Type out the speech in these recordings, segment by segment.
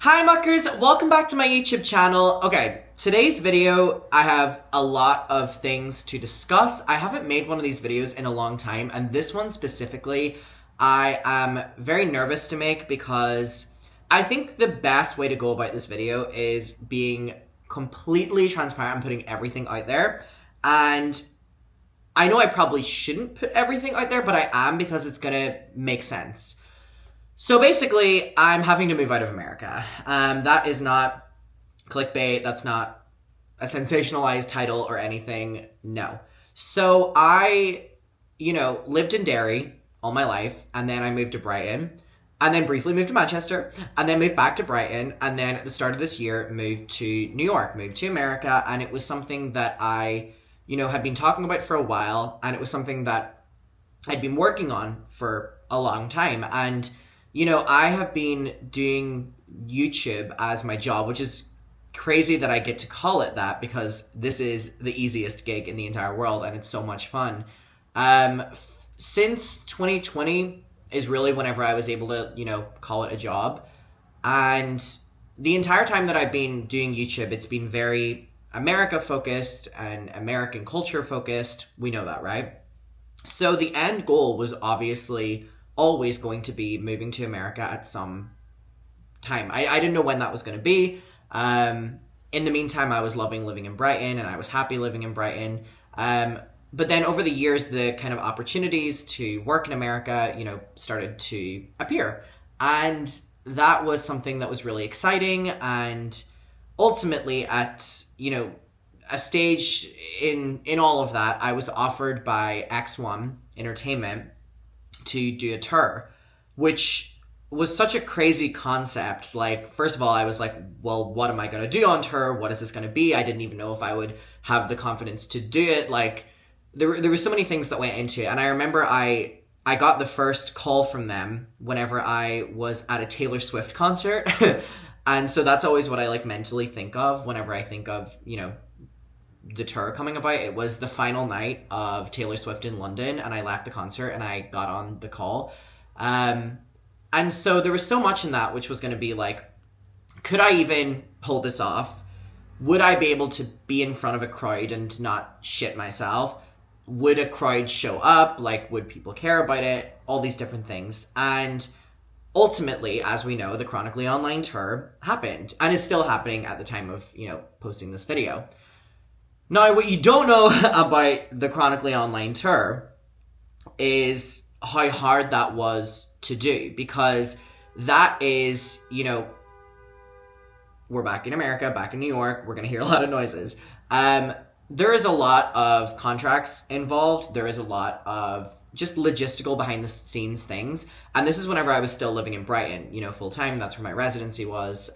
Hi muckers, welcome back to my YouTube channel. Okay, today's video, I have a lot of things to discuss. I haven't made one of these videos in a long time, and this one specifically, I am very nervous to make because I think the best way to go about this video is being completely transparent and putting everything out there. And I know I probably shouldn't put everything out there, but I am because it's gonna make sense. So basically, I'm having to move out of America. That is not clickbait. That's not a sensationalized title or anything. No. So I, lived in Derry all my life, and then I moved to Brighton, and then briefly moved to Manchester, and then moved back to Brighton, and then at the start of this year, moved to New York, moved to America, and it was something that I, had been talking about for a while, and it was something that I'd been working on for a long time, and I have been doing YouTube as my job, which is crazy that I get to call it that because this is the easiest gig in the entire world and it's so much fun. Since 2020 is really whenever I was able to, call it a job. And the entire time that I've been doing YouTube, it's been very America focused and American culture focused. We know that, right? So the end goal was obviously always going to be moving to America at some time. I didn't know when that was going to be. In the meantime, I was loving living in Brighton and I was happy living in Brighton. But then over the years, the kind of opportunities to work in America, started to appear. And that was something that was really exciting. And ultimately at, a stage in all of that, I was offered by X1 Entertainment to do a tour, which was such a crazy concept. Like, first of all, I was like, well, what am I going to do on tour? What is this going to be? I didn't even know if I would have the confidence to do it. Like, there were so many things that went into it. And I remember I got the first call from them whenever I was at a Taylor Swift concert. And so that's always what I mentally think of whenever I think of, the tour coming about. It was the final night of Taylor Swift in London, and I left the concert and I got on the call. And so there was so much in that, which was going to be like, could I even pull this off? Would I be able to be in front of a crowd and not shit myself? Would a crowd show up? Like, would people care about it? All these different things. And ultimately, as we know, the Chronically Online tour happened and is still happening at the time of, posting this video. Now, what you don't know about the Chronically Online tour is how hard that was to do, because that is, we're back in America, back in New York, we're going to hear a lot of noises. There is a lot of contracts involved. There is a lot of just logistical behind the scenes things. And this is whenever I was still living in Brighton, full time. That's where my residency was,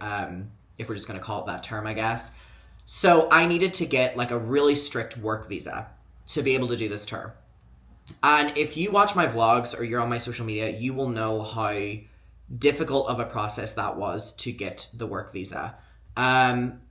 if we're just going to call it that term, I guess. So I needed to get a really strict work visa to be able to do this tour. And if you watch my vlogs or you're on my social media, you will know how difficult of a process that was to get the work visa.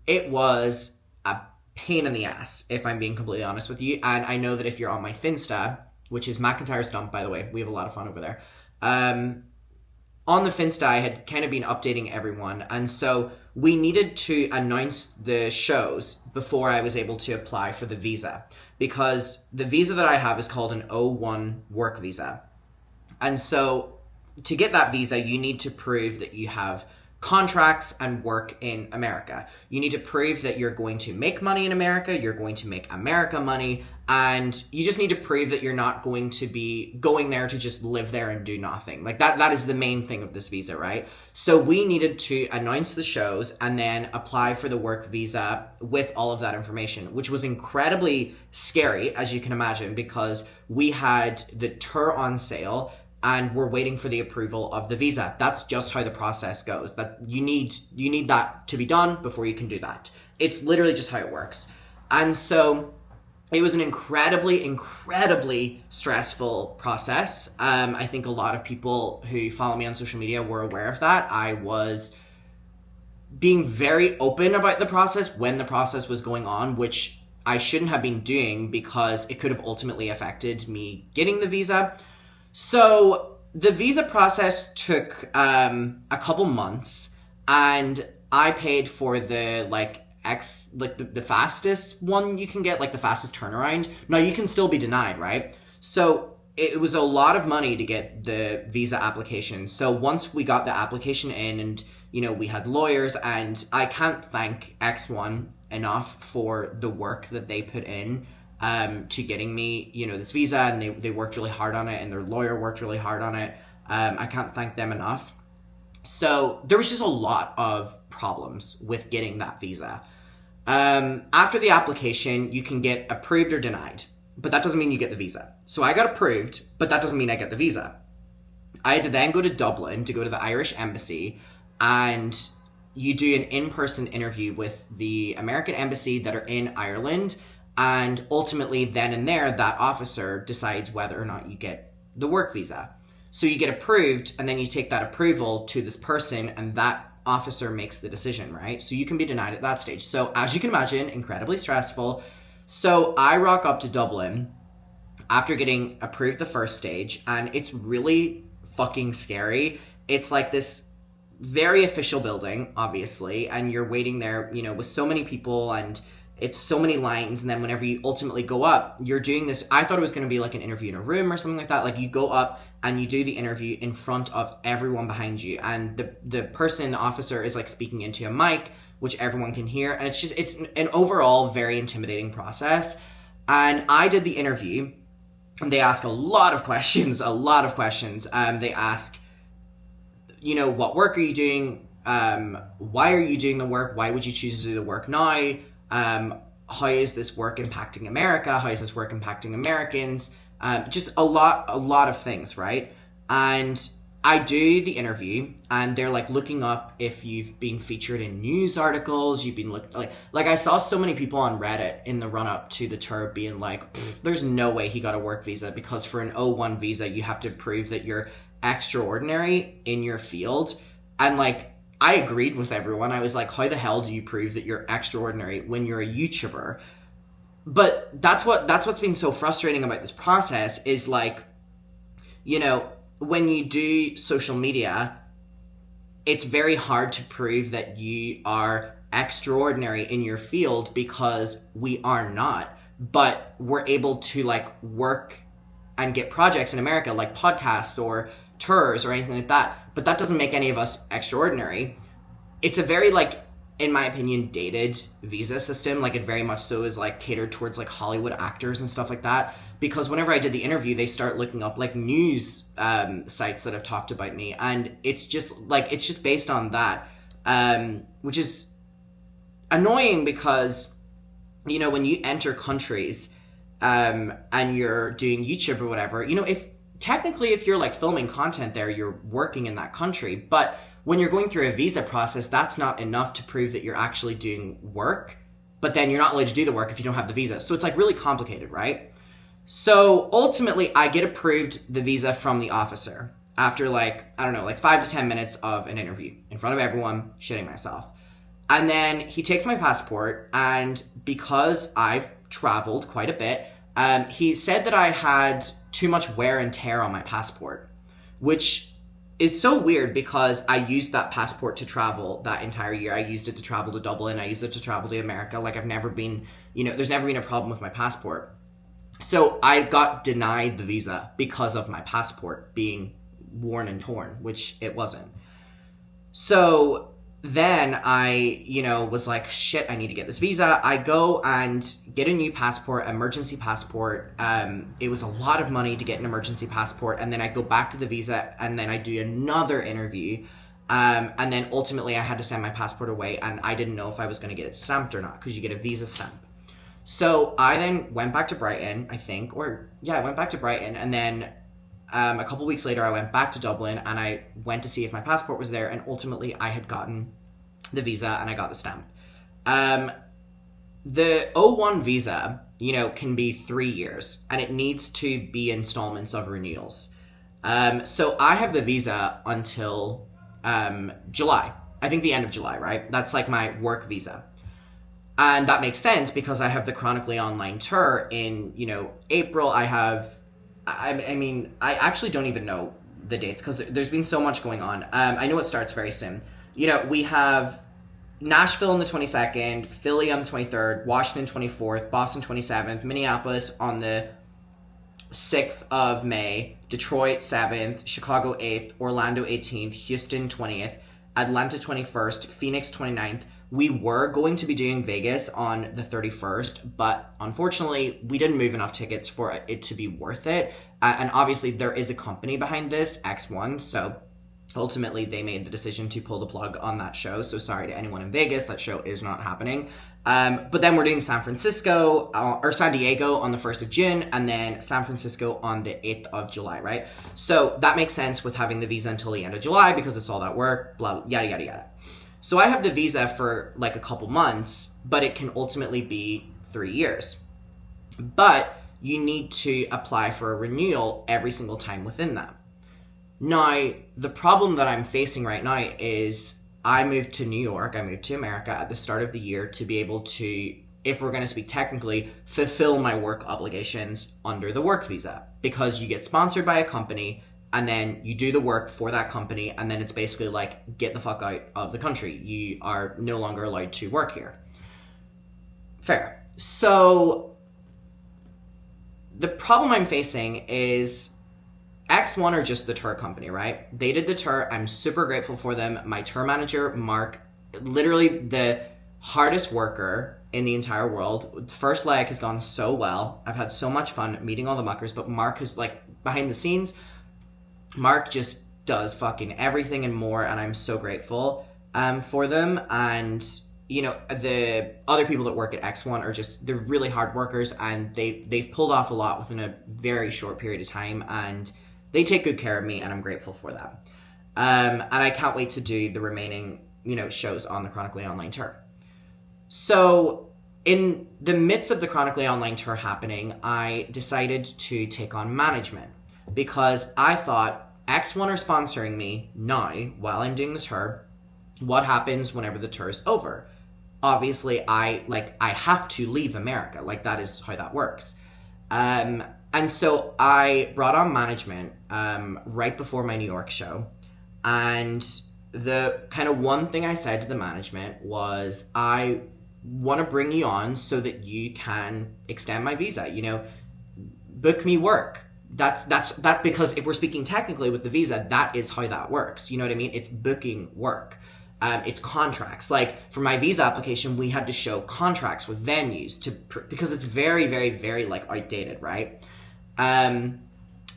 It was a pain in the ass, if I'm being completely honest with you. And I know that if you're on my Finsta, which is McIntyre's Dump, by the way, we have a lot of fun over there. On the Finsta, I had kind of been updating everyone. And so we needed to announce the shows before I was able to apply for the visa, because the visa that I have is called an O1 work visa. And so to get that visa, you need to prove that you have contracts and work in America. You need to prove that you're going to make money in America, you're going to make America money, and you just need to prove that you're not going to be going there to just live there and do nothing. That is the main thing of this visa, right? So we needed to announce the shows and then apply for the work visa with all of that information, which was incredibly scary, as you can imagine, because we had the tour on sale and we're waiting for the approval of the visa. That's just how the process goes. That you need that to be done before you can do that. It's literally just how it works. And so it was an incredibly stressful process. I think a lot of people who follow me on social media were aware of that. I was being very open about the process when the process was going on, which I shouldn't have been doing because it could have ultimately affected me getting the visa. So the visa process took a couple months, And I paid for the the fastest one you can get, like the fastest turnaround. Now you can still be denied, right? So it was a lot of money to get the visa application. So once we got the application in, and we had lawyers, and I can't thank X1 enough for the work that they put in to getting me this visa, and they worked really hard on it, and their lawyer worked really hard on it. I can't thank them enough. So there was just a lot of problems with getting that visa. After the application, you can get approved or denied, but that doesn't mean you get the visa. So I got approved, but that doesn't mean I get the visa. I had to then go to Dublin to go to the Irish embassy, and you do an in-person interview with the American embassy that are in Ireland, and ultimately then and there, that officer decides whether or not you get the work visa. So you get approved, and then you take that approval to this person, and that officer makes the decision, right? So you can be denied at that stage. So as you can imagine, incredibly stressful. So I rock up to Dublin after getting approved the first stage, and it's really fucking scary. It's like this very official building, obviously, and you're waiting there, with so many people, and it's so many lines. And then whenever you ultimately go up, you're doing this. I thought it was going to be like an interview in a room or something like that. Like you go up and you do the interview in front of everyone behind you, and the person, the officer, is like speaking into a mic, which everyone can hear, and it's an overall very intimidating process. And I did the interview, and they ask a lot of questions. They ask, what work are you doing? Why are you doing the work? Why would you choose to do the work now? How is this work impacting America? How is this work impacting Americans? Just a lot of things, right? And I do the interview, and they're like looking up if you've been featured in news articles. You've been like I saw so many people on Reddit in the run up to the tour being like, there's no way he got a work visa, because for an O1 visa you have to prove that you're extraordinary in your field. And like, I agreed with everyone. I was like, how the hell do you prove that you're extraordinary when you're a YouTuber? But that's what's been so frustrating about this process is like, when you do social media, it's very hard to prove that you are extraordinary in your field, because we are not. But we're able to like work and get projects in America, like podcasts or tours or anything like that. But that doesn't make any of us extraordinary. It's a very, like, in my opinion, dated visa system. Like, it very much so is like catered towards like Hollywood actors and stuff like that. Because whenever I did the interview, they start looking up like news sites that have talked about me, and it's just based on that, which is annoying because, when you enter countries and you're doing YouTube or whatever, if you're like filming content there, you're working in that country. But when you're going through a visa process, that's not enough to prove that you're actually doing work. But then you're not allowed to do the work if you don't have the visa. So it's like really complicated, right? So ultimately, I get approved the visa from the officer after 5 to 10 minutes of an interview in front of everyone, shitting myself. And then he takes my passport, and because I've traveled quite a bit, he said that I had too much wear and tear on my passport, which is so weird because I used that passport to travel that entire year. I used it to travel to Dublin. I used it to travel to America. Like, I've never been, there's never been a problem with my passport. So I got denied the visa because of my passport being worn and torn, which it wasn't. So then I, was like, shit, I need to get this visa. I go and get a new passport, emergency passport. It was a lot of money to get an emergency passport. And then I go back to the visa, and then I do another interview. And then ultimately I had to send my passport away, and I didn't know if I was going to get it stamped or not, because you get a visa stamp. So I then went back to Brighton, I went back to Brighton, and then a couple weeks later I went back to Dublin, and I went to see if my passport was there, and ultimately I had gotten the visa and I got the stamp. The O1 visa, can be 3 years, and it needs to be installments of renewals. So I have the visa until July. I think the end of July, right? That's like my work visa. And that makes sense because I have the Chronically Online tour in, April. I actually don't even know the dates because there's been so much going on. I know it starts very soon. we have Nashville on the 22nd, Philly on the 23rd, Washington 24th, Boston 27th, Minneapolis on the 6th of May, Detroit 7th, Chicago 8th, Orlando 18th, Houston 20th, Atlanta 21st, Phoenix 29th. We were going to be doing Vegas on the 31st, but unfortunately, we didn't move enough tickets for it to be worth it. And obviously, there is a company behind this, X1, so ultimately, they made the decision to pull the plug on that show. So sorry to anyone in Vegas, that show is not happening. But then we're doing San Diego on the 1st of June, and then San Francisco on the 8th of July, right? So that makes sense with having the visa until the end of July because it's all that work, blah, yada, yada, yada. So I have the visa for like a couple months, but it can ultimately be 3 years. But you need to apply for a renewal every single time within that. Now, the problem that I'm facing right now is I moved to New York, I moved to America at the start of the year to be able to, if we're going to speak technically, fulfill my work obligations under the work visa. Because you get sponsored by a company, and then you do the work for that company, and then it's basically like, get the fuck out of the country. You are no longer allowed to work here. Fair. So, the problem I'm facing is X1 are just the tour company, right? They did the tour. I'm super grateful for them. My tour manager, Mark, literally the hardest worker in the entire world. First leg has gone so well. I've had so much fun meeting all the muckers, but Mark is like behind the scenes. Mark just does fucking everything and more, and I'm so grateful for them. And the other people that work at X1 are they're really hard workers, and they've pulled off a lot within a very short period of time, and they take good care of me, and I'm grateful for that. And I can't wait to do the remaining, shows on the Chronically Online tour. So in the midst of the Chronically Online tour happening, I decided to take on management because I thought X1 are sponsoring me now while I'm doing the tour. What happens whenever the tour's over? Obviously, I have to leave America. Like, that is how that works. And so I brought on management right before my New York show. And the kind of one thing I said to the management was, I want to bring you on so that you can extend my visa. Book me work. That's because if we're speaking technically with the visa, that is how that works. You know what I mean? It's booking work. It's contracts. Like for my visa application, we had to show contracts with venues because it's very, very, very like outdated, right?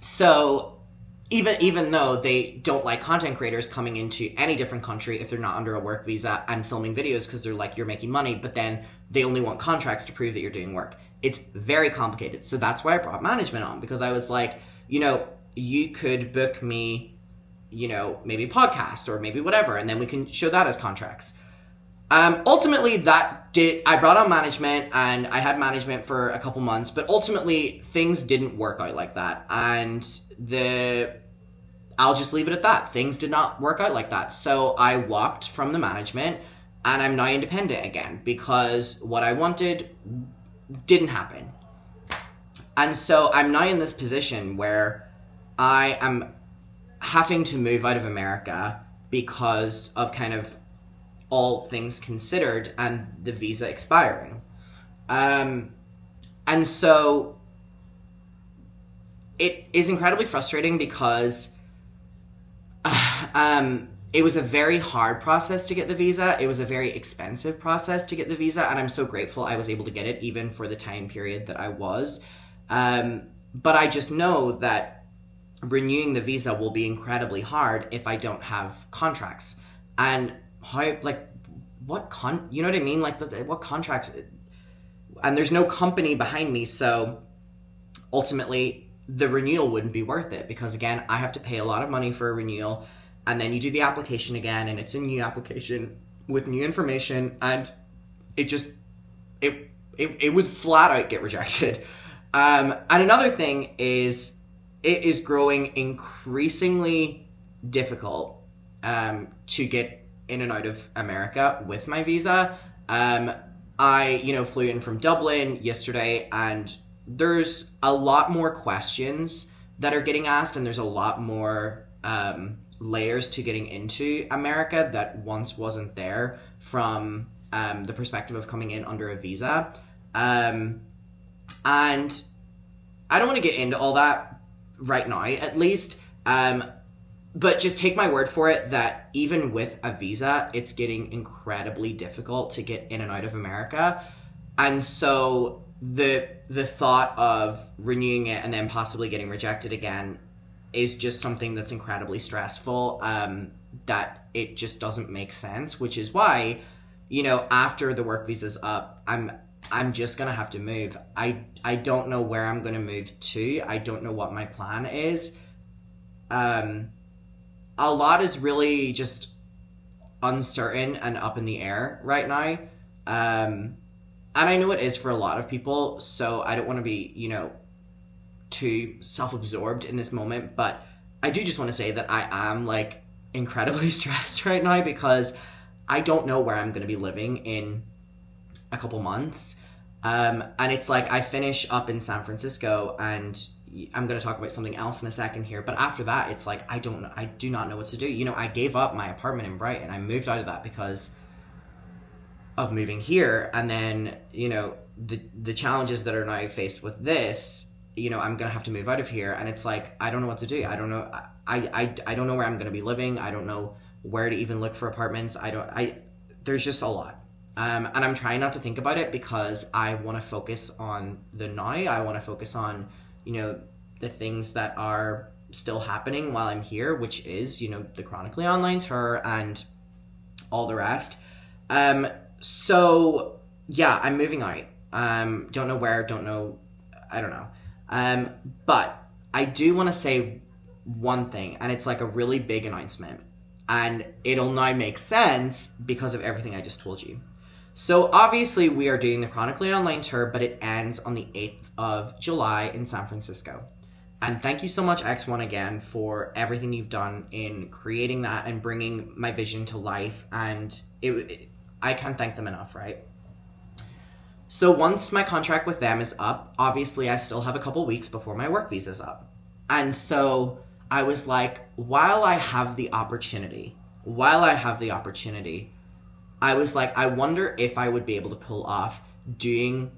So even though they don't like content creators coming into any different country if they're not under a work visa and filming videos because they're like, you're making money, but then they only want contracts to prove that you're doing work. It's very complicated. So that's why I brought management on, because I was like, you could book me, maybe podcasts or maybe whatever, and then we can show that as contracts. Ultimately, I brought on management, and I had management for a couple months, but ultimately things didn't work out like that. And I'll just leave it at that. Things did not work out like that. So I walked from the management, and I'm now independent again because what I wanted didn't happen. And so I'm now in this position where I am having to move out of America because of kind of all things considered and the visa expiring. And so it is incredibly frustrating because it was a very hard process to get the visa. It was a very expensive process to get the visa, and I'm so grateful I was able to get it even for the time period that I was. But I just know that renewing the visa will be incredibly hard if I don't have contracts. And how, you know what I mean? Like, what contracts? And there's no company behind me, so ultimately the renewal wouldn't be worth it because, again, I have to pay a lot of money for a renewal, and then you do the application again, and it's a new application with new information, and it would flat out get rejected. And another thing is, it is growing increasingly difficult to get in and out of America with my visa. I, flew in from Dublin yesterday, and there's a lot more questions that are getting asked, and there's a lot more layers to getting into America that once wasn't there from the perspective of coming in under a visa. And I don't want to get into all that right now, at least. But just take my word for it that even with a visa, it's getting incredibly difficult to get in and out of America. And so the thought of renewing it and then possibly getting rejected again is just something that's incredibly stressful, that it just doesn't make sense, which is why, you know, after the work visa's up, I'm just going to have to move. I don't know where I'm going to move to. I don't know what my plan is. A lot is really just uncertain and up in the air right now. And I know it is for a lot of people, so I don't want to be, you know, too self-absorbed in this moment, but I do just want to say that I am, like, incredibly stressed right now because I don't know where I'm going to be living in a couple months. And it's like I finish up in San Francisco, and I'm going to talk about something else in a second here, but after that, it's like I do not know what to do. You know, I gave up my apartment in Brighton. I moved out of that because of moving here, and then, you know, the challenges that are now faced with this, you know, I'm going to have to move out of here, and it's like I don't know what to do. I don't know. I don't know where I'm going to be living. I don't know where to even look for apartments. There's just a lot. And I'm trying not to think about it because I want to focus on the now. I want to focus on, you know, the things that are still happening while I'm here, which is, you know, the Chronically Online tour and all the rest. So yeah, I'm moving out. Don't know where, I don't know. But I do want to say one thing, and it's like a really big announcement, and it'll now make sense because of everything I just told you. So obviously we are doing the Chronically Online tour, but it ends on the 8th of July in San Francisco. And thank you so much, X1, again, for everything you've done in creating that and bringing my vision to life. And I can't thank them enough, right? So once my contract with them is up, obviously I still have a couple weeks before my work visa's up. And so I was like, while I have the opportunity, I was like, I wonder if I would be able to pull off doing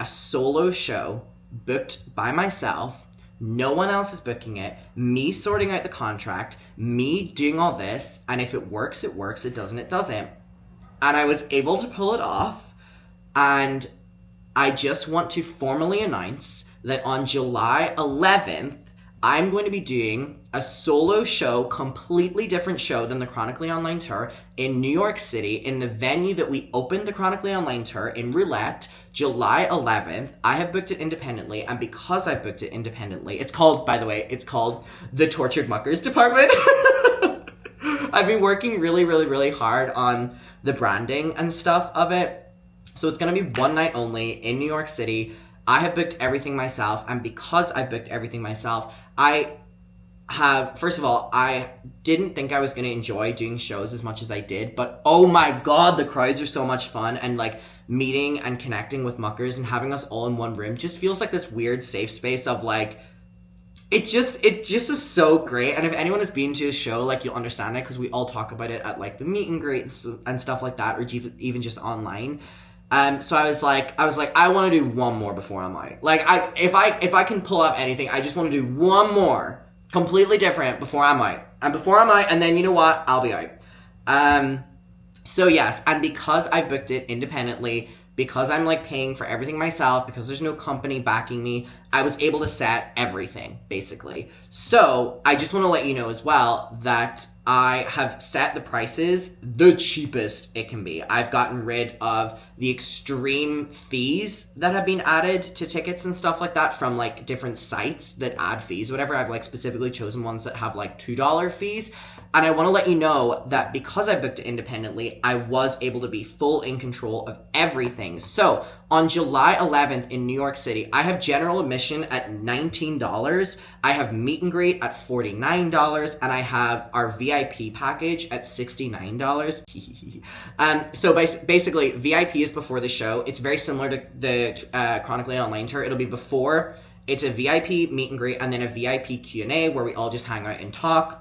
a solo show booked by myself. No one else is booking it. Me sorting out the contract. Me doing all this. And if it works, it works. It doesn't, it doesn't. And I was able to pull it off. And I just want to formally announce that on July 11th, I'm going to be doing a solo show, completely different show than the Chronically Online tour, in New York City, in the venue that we opened the Chronically Online tour, in Roulette, July 11th. I have booked it independently, and because I've booked it independently, it's called, by the way, it's called the Tortured Muckers Department. I've been working really, really, really hard on the branding and stuff of it. So it's going to be one night only in New York City. I have booked everything myself, and because I've booked everything myself, first of all, I didn't think I was going to enjoy doing shows as much as I did, but oh my god, the crowds are so much fun, and like meeting and connecting with muckers and having us all in one room just feels like this weird safe space of like, it just is so great. And if anyone has been to a show, like, you'll understand it, because we all talk about it at like the meet and greet and stuff like that, or even just online. So I was like, I want to do one more before I'm out. Like, if I can pull off anything, I just want to do one more, completely different, before I'm out. And before I'm out, and then, you know what, I'll be out. So yes, and because I booked it independently, because I'm like paying for everything myself, because there's no company backing me, I was able to set everything, basically. So I just want to let you know as well that I have set the prices the cheapest it can be. I've gotten rid of the extreme fees that have been added to tickets and stuff like that from like different sites that add fees, whatever. I've like specifically chosen ones that have like $2 fees. And I want to let you know that because I booked it independently, I was able to be full in control of everything. So on July 11th in New York City, I have general admission at $19. I have meet and greet at $49. And I have our VIP package at $69. So basically, VIP is before the show. It's very similar to the Chronically Online tour. It'll be before. It's a VIP meet and greet and then a VIP Q&A where we all just hang out and talk.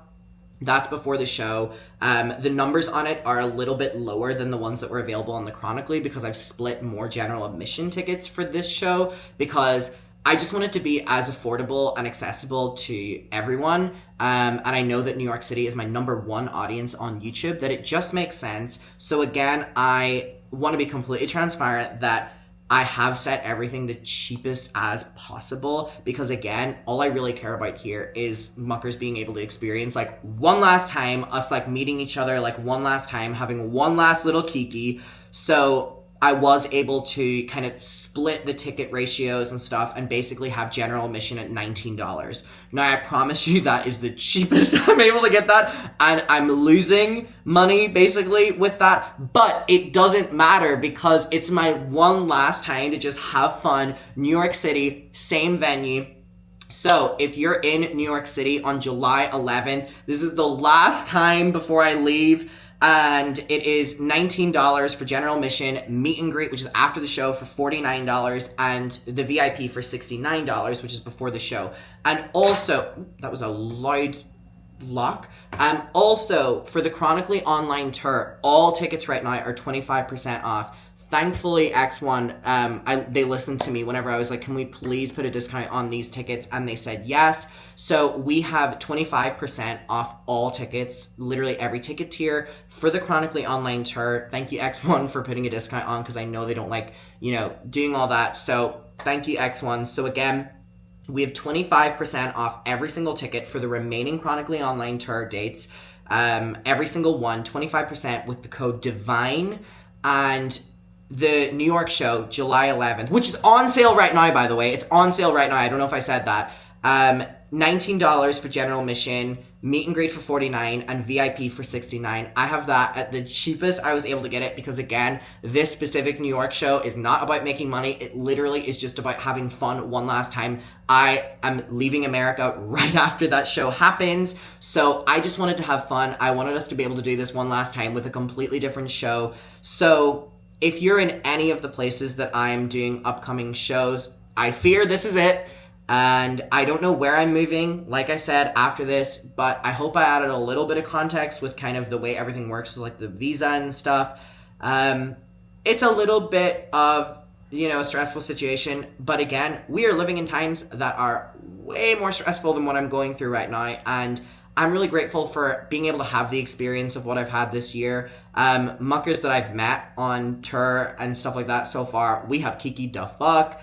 That's before the show. The numbers on it are a little bit lower than the ones that were available on the Chronically because I've split more general admission tickets for this show because I just want it to be as affordable and accessible to everyone. And I know that New York City is my #1 audience on YouTube, that it just makes sense. So again, I want to be completely transparent that I have set everything the cheapest as possible because again, all I really care about here is muckers being able to experience like one last time, us like meeting each other like one last time, having one last little kiki. So I was able to kind of split the ticket ratios and stuff and basically have general admission at $19. Now, I promise you that is the cheapest I'm able to get that, and I'm losing money basically with that, but it doesn't matter because it's my one last time to just have fun. New York City, same venue. So if you're in New York City on July 11th, this is the last time before I leave. And it is $19 for general admission, meet and greet, which is after the show, for $49, and the VIP for $69, which is before the show. And also, that was a loud lock. Also, for the Chronically Online tour, all tickets right now are 25% off. Thankfully, X1, they listened to me whenever I was like, can we please put a discount on these tickets? And they said yes. So we have 25% off all tickets, literally every ticket tier for the Chronically Online tour. Thank you, X1, for putting a discount on because I know they don't like, doing all that. So thank you, X1. So again, we have 25% off every single ticket for the remaining Chronically Online tour dates. Every single one, 25% with the code DIVINE. And the New York show, July 11th, which is on sale right now, by the way. It's on sale right now. I don't know if I said that. $19 for general admission, meet and greet for $49, and VIP for $69. I have that at the cheapest I was able to get it because, again, this specific New York show is not about making money. It literally is just about having fun one last time. I am leaving America right after that show happens, so I just wanted to have fun. I wanted us to be able to do this one last time with a completely different show. So if you're in any of the places that I'm doing upcoming shows, I fear this is it. And I don't know where I'm moving, like I said, after this, but I hope I added a little bit of context with kind of the way everything works, so like the visa and stuff. It's a little bit of, a stressful situation, but again, we are living in times that are way more stressful than what I'm going through right now, and I'm really grateful for being able to have the experience of what I've had this year. Muckers that I've met on tour and stuff like that so far, we have kikied the fuck.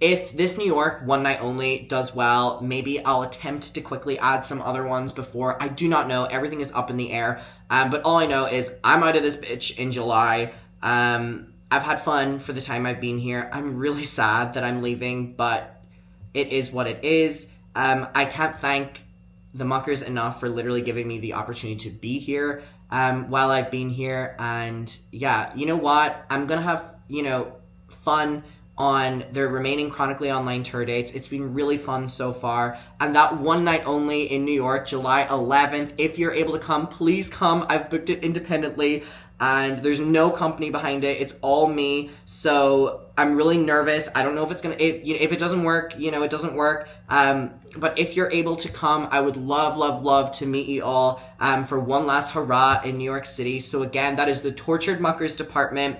If this New York one night only does well, maybe I'll attempt to quickly add some other ones before. I do not know. Everything is up in the air. But all I know is I'm out of this bitch in July. I've had fun for the time I've been here. I'm really sad that I'm leaving, but it is what it is. I can't thank the muckers enough for literally giving me the opportunity to be here while I've been here. And yeah, you know what? I'm going to have, fun on the remaining Chronically Online tour dates. It's been really fun so far. And that one night only in New York, July 11th, if you're able to come, please come. I've booked it independently and there's no company behind it. It's all me. So I'm really nervous. I don't know if it's going to, if it doesn't work, it doesn't work. But if you're able to come, I would love, love, love to meet you all for one last hurrah in New York City. So again, that is the Tortured Muckers Department,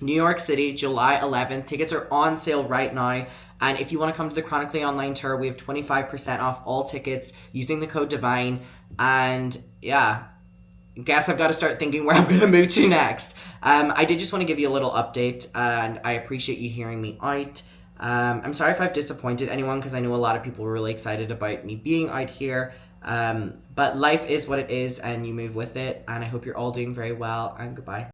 New York City, July 11th. Tickets are on sale right now. And if you want to come to the Chronically Online tour, we have 25% off all tickets using the code DIVINE. And yeah, guess I've got to start thinking where I'm going to move to next. I did just want to give you a little update, and I appreciate you hearing me out. I'm sorry if I've disappointed anyone, because I know a lot of people were really excited about me being out here. But life is what it is, and you move with it. And I hope you're all doing very well, and goodbye.